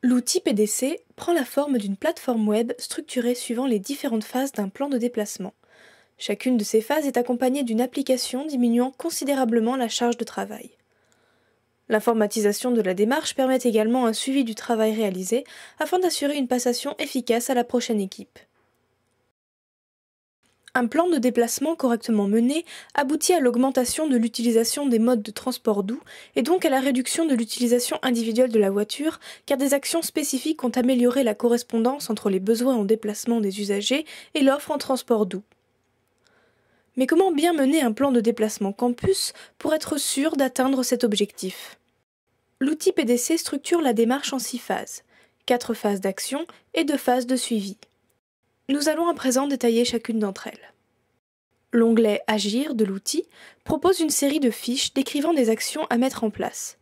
L'outil PDC prend la forme d'une plateforme web structurée suivant les différentes phases d'un plan de déplacement. Chacune de ces phases est accompagnée d'une application diminuant considérablement la charge de travail. L'informatisation de la démarche permet également un suivi du travail réalisé afin d'assurer une passation efficace à la prochaine équipe. Un plan de déplacement correctement mené aboutit à l'augmentation de l'utilisation des modes de transport doux et donc à la réduction de l'utilisation individuelle de la voiture, car des actions spécifiques ont amélioré la correspondance entre les besoins en déplacement des usagers et l'offre en transport doux. Mais comment bien mener un plan de déplacement campus pour être sûr d'atteindre cet objectif ? L'outil PDC structure la démarche en 6 phases, 4 phases d'action et 2 phases de suivi. Nous allons à présent détailler chacune d'entre elles. L'onglet « Agir » de l'outil propose une série de fiches décrivant des actions à mettre en place.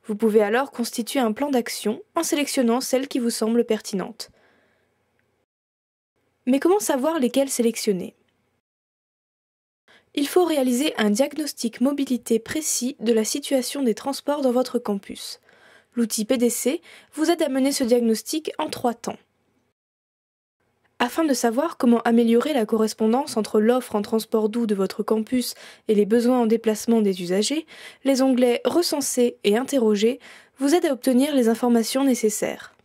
Vous pouvez alors constituer un plan d'action en sélectionnant celles qui vous semblent pertinentes. Mais comment savoir lesquelles sélectionner ? Il faut réaliser un diagnostic mobilité précis de la situation des transports dans votre campus. L'outil PDC vous aide à mener ce diagnostic en 3 temps. Afin de savoir comment améliorer la correspondance entre l'offre en transport doux de votre campus et les besoins en déplacement des usagers, les onglets « Recenser » et « Interroger » vous aident à obtenir les informations nécessaires.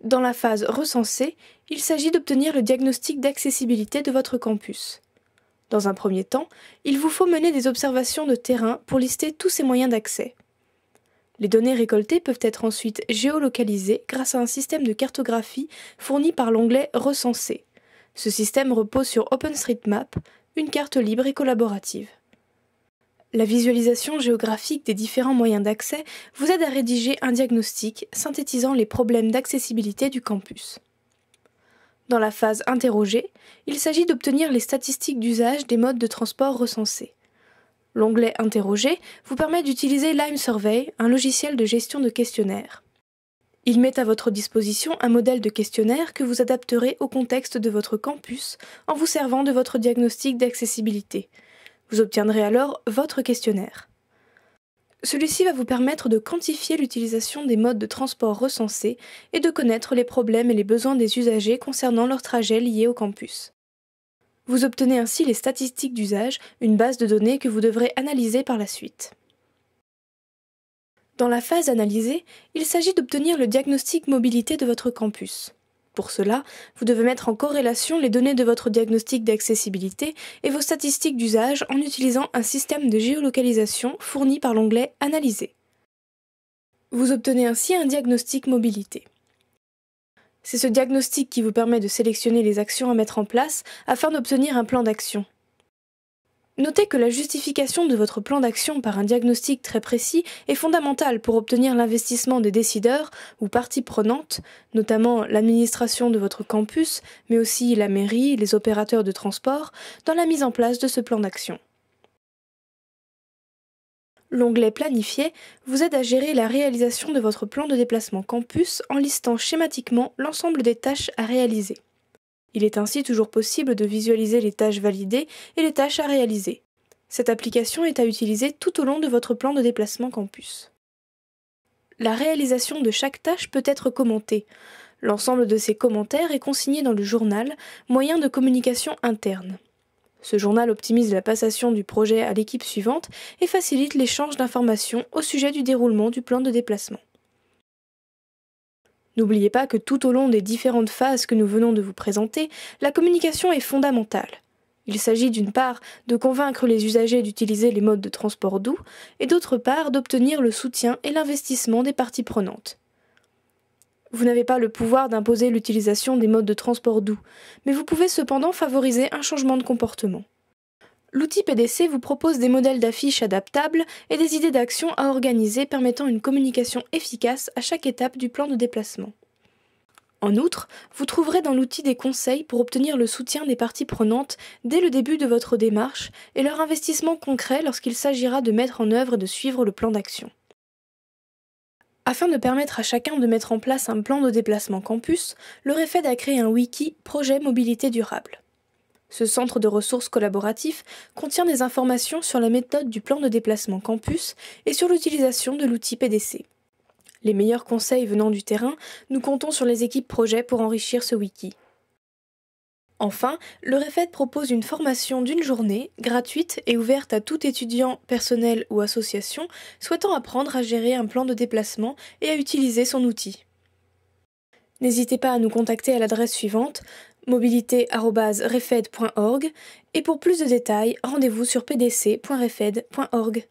Dans la phase « Recenser », il s'agit d'obtenir le diagnostic d'accessibilité de votre campus. Dans un premier temps, il vous faut mener des observations de terrain pour lister tous ces moyens d'accès. Les données récoltées peuvent être ensuite géolocalisées grâce à un système de cartographie fourni par l'onglet « Recenser ». Ce système repose sur OpenStreetMap, une carte libre et collaborative. La visualisation géographique des différents moyens d'accès vous aide à rédiger un diagnostic synthétisant les problèmes d'accessibilité du campus. Dans la phase « Interroger », il s'agit d'obtenir les statistiques d'usage des modes de transport recensés. L'onglet « Interroger » vous permet d'utiliser Lime Survey, un logiciel de gestion de questionnaires. Il met à votre disposition un modèle de questionnaire que vous adapterez au contexte de votre campus en vous servant de votre diagnostic d'accessibilité. Vous obtiendrez alors votre questionnaire. Celui-ci va vous permettre de quantifier l'utilisation des modes de transport recensés et de connaître les problèmes et les besoins des usagers concernant leurs trajets liés au campus. Vous obtenez ainsi les statistiques d'usage, une base de données que vous devrez analyser par la suite. Dans la phase analysée, il s'agit d'obtenir le diagnostic mobilité de votre campus. Pour cela, vous devez mettre en corrélation les données de votre diagnostic d'accessibilité et vos statistiques d'usage en utilisant un système de géolocalisation fourni par l'onglet « Analyser ». Vous obtenez ainsi un diagnostic mobilité. C'est ce diagnostic qui vous permet de sélectionner les actions à mettre en place afin d'obtenir un plan d'action. Notez que la justification de votre plan d'action par un diagnostic très précis est fondamentale pour obtenir l'investissement des décideurs ou parties prenantes, notamment l'administration de votre campus, mais aussi la mairie, les opérateurs de transport, dans la mise en place de ce plan d'action. L'onglet « Planifier » vous aide à gérer la réalisation de votre plan de déplacement campus en listant schématiquement l'ensemble des tâches à réaliser. Il est ainsi toujours possible de visualiser les tâches validées et les tâches à réaliser. Cette application est à utiliser tout au long de votre plan de déplacement campus. La réalisation de chaque tâche peut être commentée. L'ensemble de ces commentaires est consigné dans le journal, moyen de communication interne. Ce journal optimise la passation du projet à l'équipe suivante et facilite l'échange d'informations au sujet du déroulement du plan de déplacement. N'oubliez pas que tout au long des différentes phases que nous venons de vous présenter, la communication est fondamentale. Il s'agit d'une part de convaincre les usagers d'utiliser les modes de transport doux et d'autre part d'obtenir le soutien et l'investissement des parties prenantes. Vous n'avez pas le pouvoir d'imposer l'utilisation des modes de transport doux, mais vous pouvez cependant favoriser un changement de comportement. L'outil PDC vous propose des modèles d'affiches adaptables et des idées d'action à organiser permettant une communication efficace à chaque étape du plan de déplacement. En outre, vous trouverez dans l'outil des conseils pour obtenir le soutien des parties prenantes dès le début de votre démarche et leur investissement concret lorsqu'il s'agira de mettre en œuvre et de suivre le plan d'action. Afin de permettre à chacun de mettre en place un plan de déplacement campus, le REFED a créé un wiki Projet Mobilité Durable. Ce centre de ressources collaboratif contient des informations sur la méthode du plan de déplacement campus et sur l'utilisation de l'outil PDC. Les meilleurs conseils venant du terrain, nous comptons sur les équipes projet pour enrichir ce wiki. Enfin, le REFED propose une formation d'une journée, gratuite et ouverte à tout étudiant, personnel ou association souhaitant apprendre à gérer un plan de déplacement et à utiliser son outil. N'hésitez pas à nous contacter à l'adresse suivante mobilité@refed.org et pour plus de détails, rendez-vous sur pdc.refed.org.